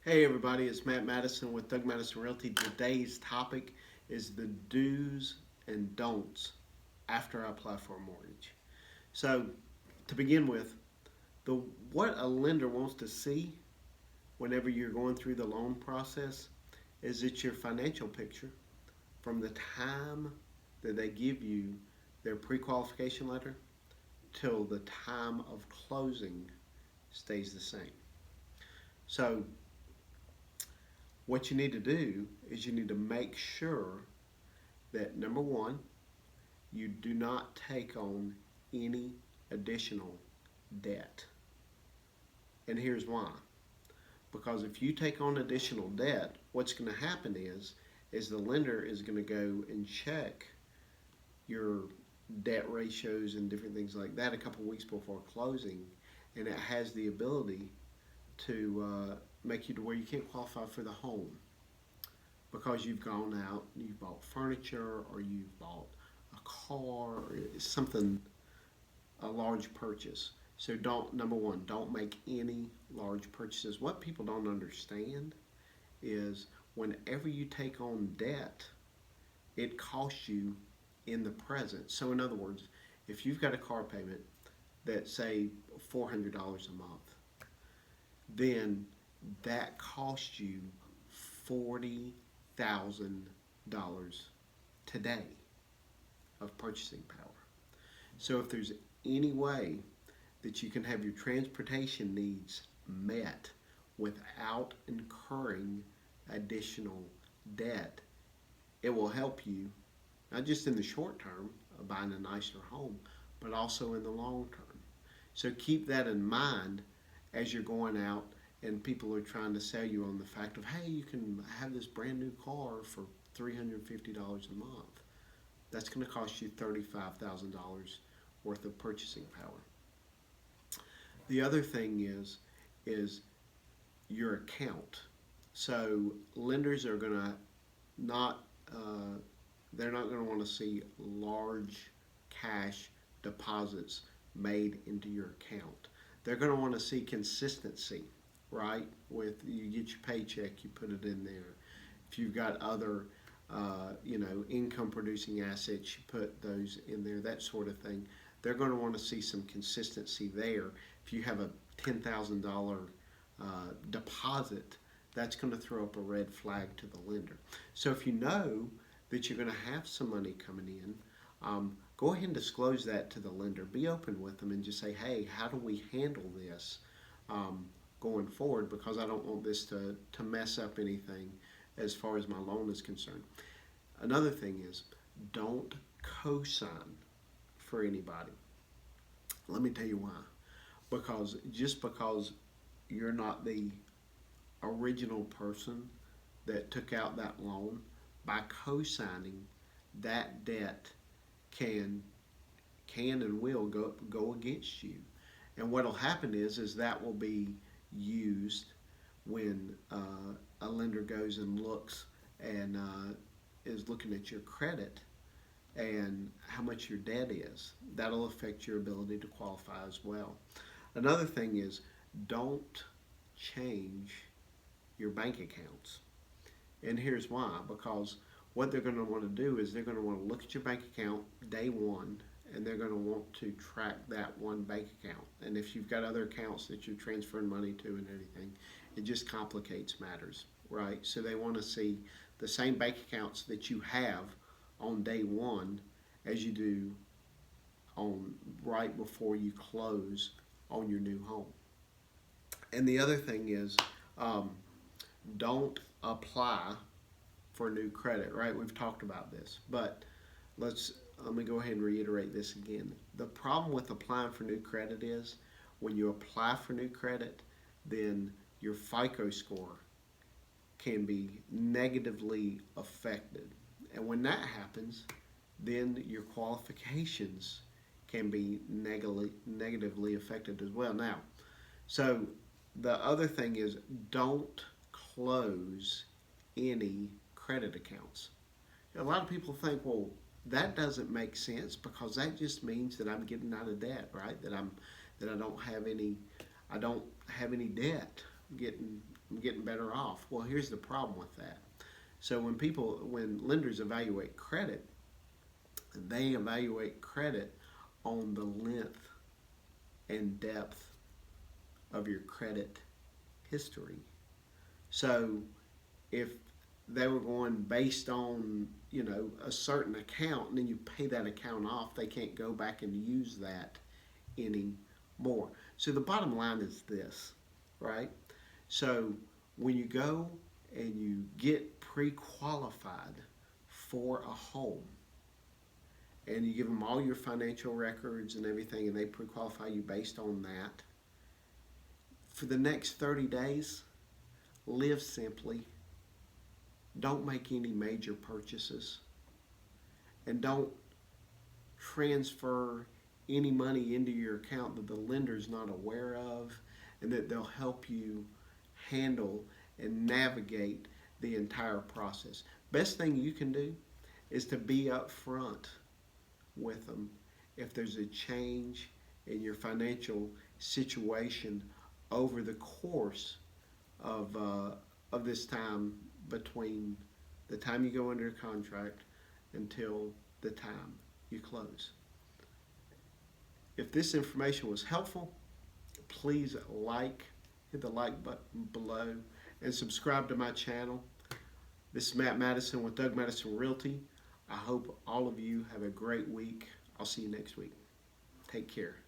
Hey everybody, it's Matt Madison with Doug Madison Realty. Today's topic is the do's and don'ts after I apply for a mortgage. So, to begin with, the what a lender wants to see whenever you're going through the loan process is it's your financial picture from the time that they give you their pre-qualification letter till the time of closing stays the same. So, what you need to do is you need to make sure that number one, you do not take on any additional debt. And here's why. Because if you take on additional debt, what's going to happen is the lender is going to go and check your debt ratios and different things like that a couple weeks before closing, and it has the ability to make you to where you can't qualify for the home because you've gone out, you've bought furniture, or you've bought a car, or something, a large purchase. So don't, number one, don't make any large purchases. What people don't understand is whenever you take on debt, it costs you in the present. So in other words, if you've got a car payment that's say $400 a month, then that costs you $40,000 today of purchasing power. So if there's any way that you can have your transportation needs met without incurring additional debt, it will help you not just in the short term of buying a nicer home, but also in the long term. So keep that in mind as you're going out and people are trying to sell you on the fact of, hey, you can have this brand new car for $350 a month. That's going to cost you $35,000 worth of purchasing power. The other thing is your account. So lenders are going to not they're not going to want to see large cash deposits made into your account. They're going to want to see consistency, right? With you get your paycheck, you put it in there. If you've got other income producing assets, you put those in there, that sort of thing. They're going to want to see some consistency there. If you have a $10,000 deposit, that's going to throw up a red flag to the lender. So if you know that you're going to have some money coming in, go ahead and disclose that to the lender. Be open with them and just say, hey, how do we handle this going forward? Because I don't want this to mess up anything as far as my loan is concerned. Another thing is don't co-sign for anybody. Let me tell you why. Because just because you're not the original person that took out that loan, by co-signing, that debt can and will go against you. And what'll happen is that will be used when a lender goes and looks and is looking at your credit and how much your debt is. That'll affect your ability to qualify as well. Another thing is don't change your bank accounts. And here's why. Because what they're going to want to do is they're going to want to look at your bank account day one, and they're going to want to track that one bank account. And if you've got other accounts that you're transferring money to and everything, it just complicates matters, right? So they want to see the same bank accounts that you have on day one as you do on right before you close on your new home. And the other thing is don't apply for new credit, right? We've talked about this, but let me go ahead and reiterate this again. The problem with applying for new credit is when you apply for new credit, then your FICO score can be negatively affected. And when that happens, then your qualifications can be negatively affected as well. Now, so the other thing is don't close any credit accounts. A lot of people think, well, that doesn't make sense because that just means that I'm getting out of debt, right? That I don't have any debt. I'm getting better off. Well, here's the problem with that. So when lenders evaluate credit, they evaluate credit on the length and depth of your credit history. So if they were going based on, a certain account, and then you pay that account off, they can't go back and use that anymore. So the bottom line is this, right? So when you go and you get pre-qualified for a home, and you give them all your financial records and everything, and they pre-qualify you based on that, for the next 30 days, live simply. Don't make any major purchases, and don't transfer any money into your account that the lender's not aware of, and that they'll help you handle and navigate the entire process. Best thing you can do is to be upfront with them if there's a change in your financial situation over the course of this time, between the time you go under contract until the time you close. If this information was helpful, please hit the like button below, and subscribe to my channel. This is Matt Madison with Doug Madison Realty. I hope all of you have a great week. I'll see you next week. Take care.